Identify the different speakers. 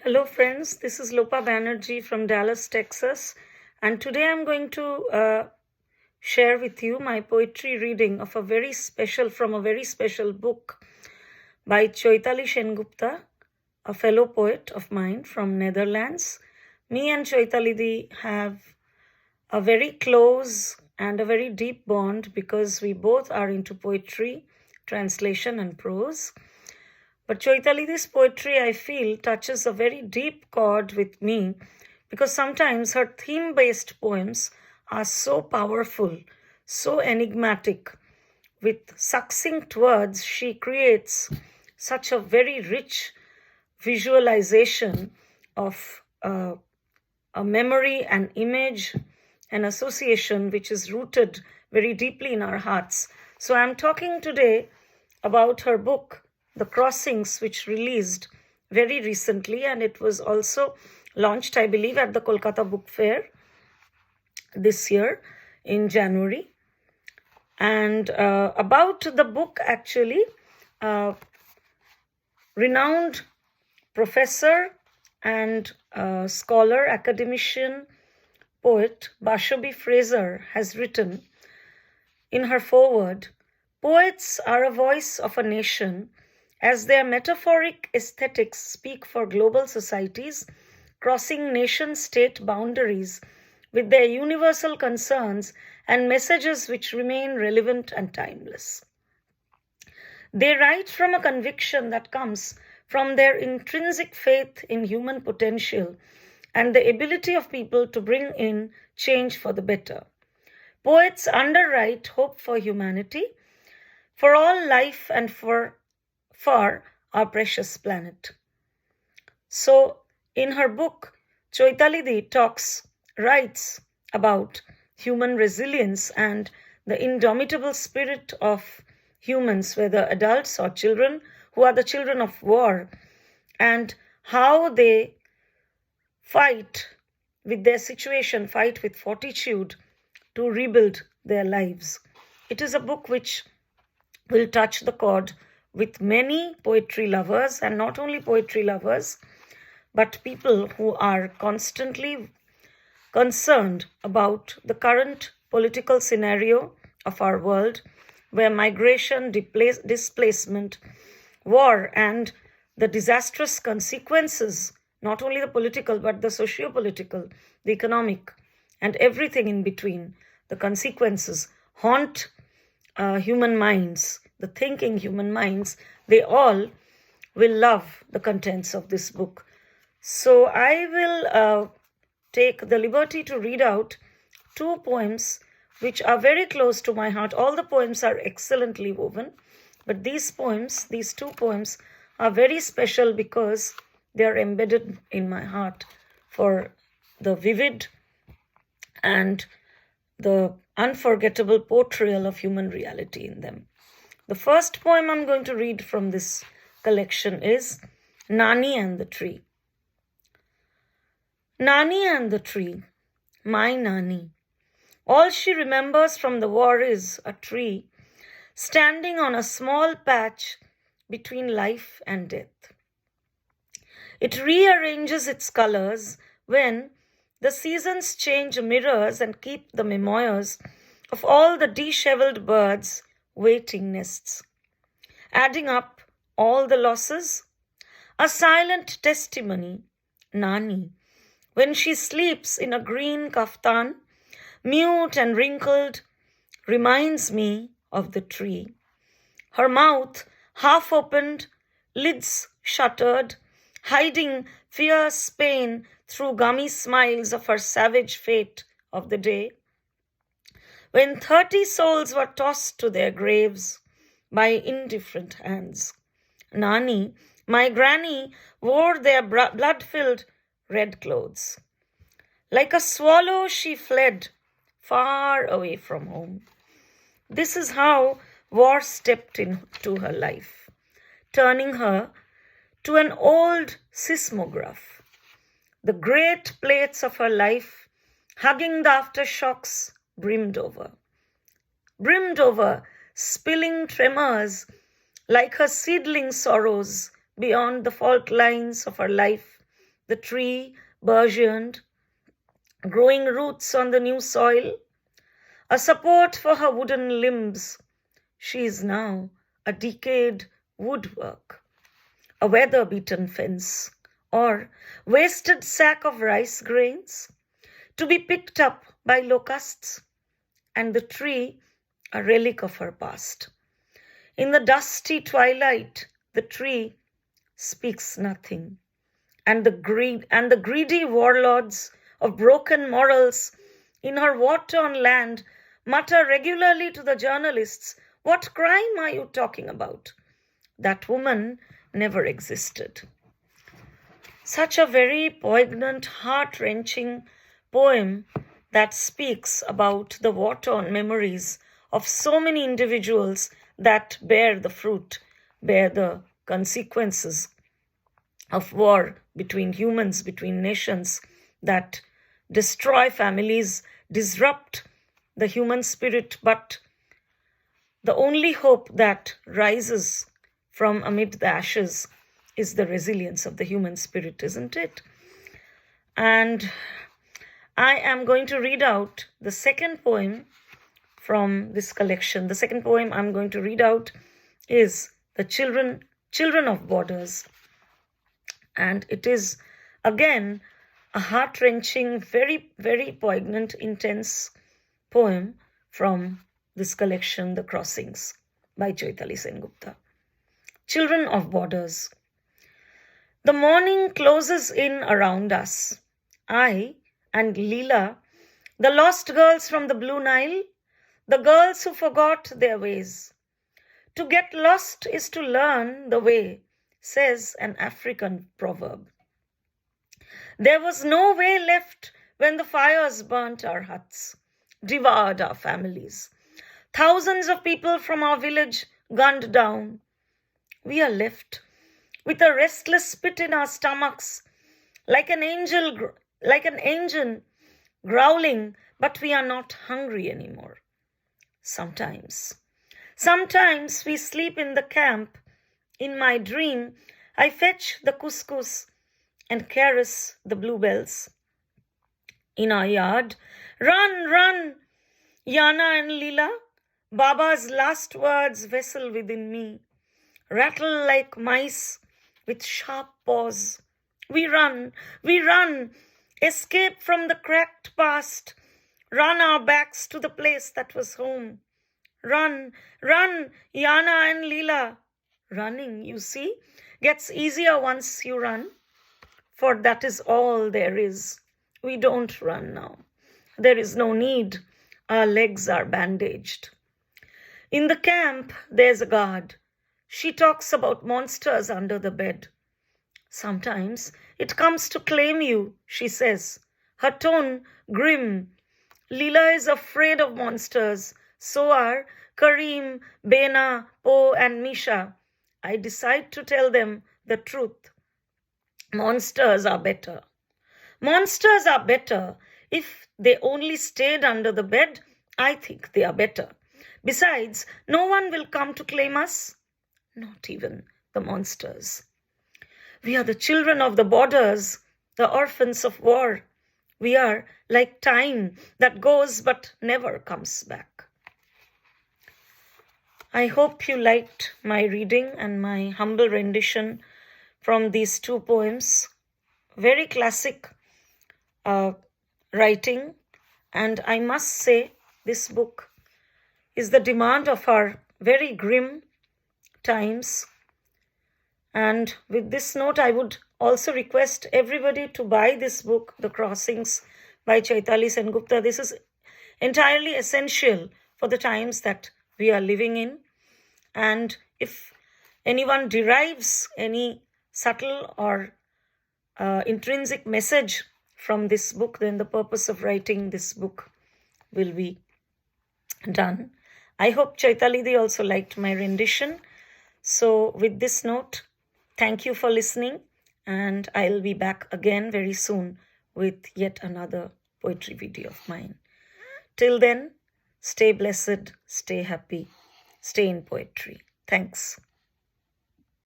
Speaker 1: Hello friends, this is Lopa Banerjee from Dallas, Texas, and today I'm going to share with you my poetry reading of a very special book by Chaitali Sengupta, a fellow poet of mine from Netherlands. Me and Chaitali Di have a very close and a very deep bond because we both are into poetry, translation and prose. But Chaitali, this poetry, I feel, touches a very deep chord with me because sometimes her theme-based poems are so powerful, so enigmatic. With succinct words, she creates such a very rich visualization of a memory, an image, an association which is rooted very deeply in our hearts. So I'm talking today about her book, The Crossings, which released very recently, and it was also launched, I believe, at the Kolkata Book Fair this year in January. And about the book, actually, renowned professor and scholar, academician, poet Bashabi Fraser has written in her foreword, "Poets are a voice of a nation, as their metaphoric aesthetics speak for global societies, crossing nation-state boundaries with their universal concerns and messages which remain relevant and timeless. They write from a conviction that comes from their intrinsic faith in human potential and the ability of people to bring in change for the better. Poets underwrite hope for humanity, for all life and for our precious planet." So in her book, Chaitali Di writes about human resilience and the indomitable spirit of humans, whether adults or children, who are the children of war, and how they fight with their situation, fight with fortitude to rebuild their lives. It is a book which will touch the chord with many poetry lovers, and not only poetry lovers, but people who are constantly concerned about the current political scenario of our world, where migration, displacement, war, and the disastrous consequences, not only the political, but the socio-political, the economic, and everything in between, the consequences haunt human minds, the thinking human minds. They all will love the contents of this book. So I will take the liberty to read out two poems which are very close to my heart. All the poems are excellently woven, but these two poems are very special because they are embedded in my heart for the vivid and the unforgettable portrayal of human reality in them. The first poem I'm going to read from this collection is Nani and the Tree. Nani and the tree, my Nani. All she remembers from the war is a tree standing on a small patch between life and death. It rearranges its colors when the seasons change mirrors and keep the memoirs of all the disheveled birds waiting nests. Adding up all the losses, a silent testimony, Nani, when she sleeps in a green kaftan, mute and wrinkled, reminds me of the tree. Her mouth half opened, lids shuttered, hiding fierce pain through gummy smiles of her savage fate of the day. When 30 souls were tossed to their graves by indifferent hands, Nani, my granny, wore their blood-filled red clothes. Like a swallow, she fled far away from home. This is how war stepped into her life, turning her to an old seismograph. The great plates of her life, hugging the aftershocks, brimmed over, spilling tremors like her seedling sorrows beyond the fault lines of her life the tree burgeoned, growing roots on the new soil, a support for her wooden limbs. She is now a decayed woodwork, a weather-beaten fence, or wasted sack of rice grains to be picked up by locusts, and the tree a relic of her past. In the dusty twilight, the tree speaks nothing, and the greedy warlords of broken morals in her war-torn land mutter regularly to the journalists, "What crime are you talking about? That woman never existed." Such a very poignant, heart-wrenching poem that speaks about the war-torn memories of so many individuals that bear the fruit, bear the consequences of war between humans, between nations, that destroy families, disrupt the human spirit, but the only hope that rises from amid the ashes is the resilience of the human spirit, isn't it? And I am going to read out the second poem from this collection. The second poem I'm going to read out is The Children of Borders. And it is, again, a heart-wrenching, very, very poignant, intense poem from this collection, The Crossings, by Chaitali Sengupta. Children of Borders. The morning closes in around us. I and Leela, the lost girls from the Blue Nile, the girls who forgot their ways. To get lost is to learn the way, says an African proverb. There was no way left when the fires burnt our huts, devoured our families. Thousands of people from our village gunned down. We are left with a restless pit in our stomachs, like an engine growling, but we are not hungry anymore. Sometimes we sleep in the camp. In my dream, I fetch the couscous and caress the bluebells. In our yard, run, run, Yana and Leela. Baba's last words vessel within me, rattle like mice with sharp paws. We run, escape from the cracked past, run our backs to the place that was home. Run, run, Yana and Leela. Running, you see, gets easier once you run, for that is all there is. We don't run now. There is no need. Our legs are bandaged. In the camp, there's a guard. She talks about monsters under the bed. Sometimes it comes to claim you, she says, her tone grim. Leela is afraid of monsters. So are Kareem, Bena, Po, and Misha. I decide to tell them the truth. Monsters are better. Monsters are better. If they only stayed under the bed, I think they are better. Besides, no one will come to claim us. Not even the monsters. We are the children of the borders, the orphans of war. We are like time that goes but never comes back. I hope you liked my reading and my humble rendition from these two poems. Very classic writing, and I must say this book is the demand of our very grim times. And with this note, I would also request everybody to buy this book, The Crossings by Chaitali Sengupta. This is entirely essential for the times that we are living in. And if anyone derives any subtle or intrinsic message from this book, then the purpose of writing this book will be done. I hope Chaitali also liked my rendition. So with this note, thank you for listening, and I'll be back again very soon with yet another poetry video of mine. Till then, stay blessed, stay happy, stay in poetry. Thanks.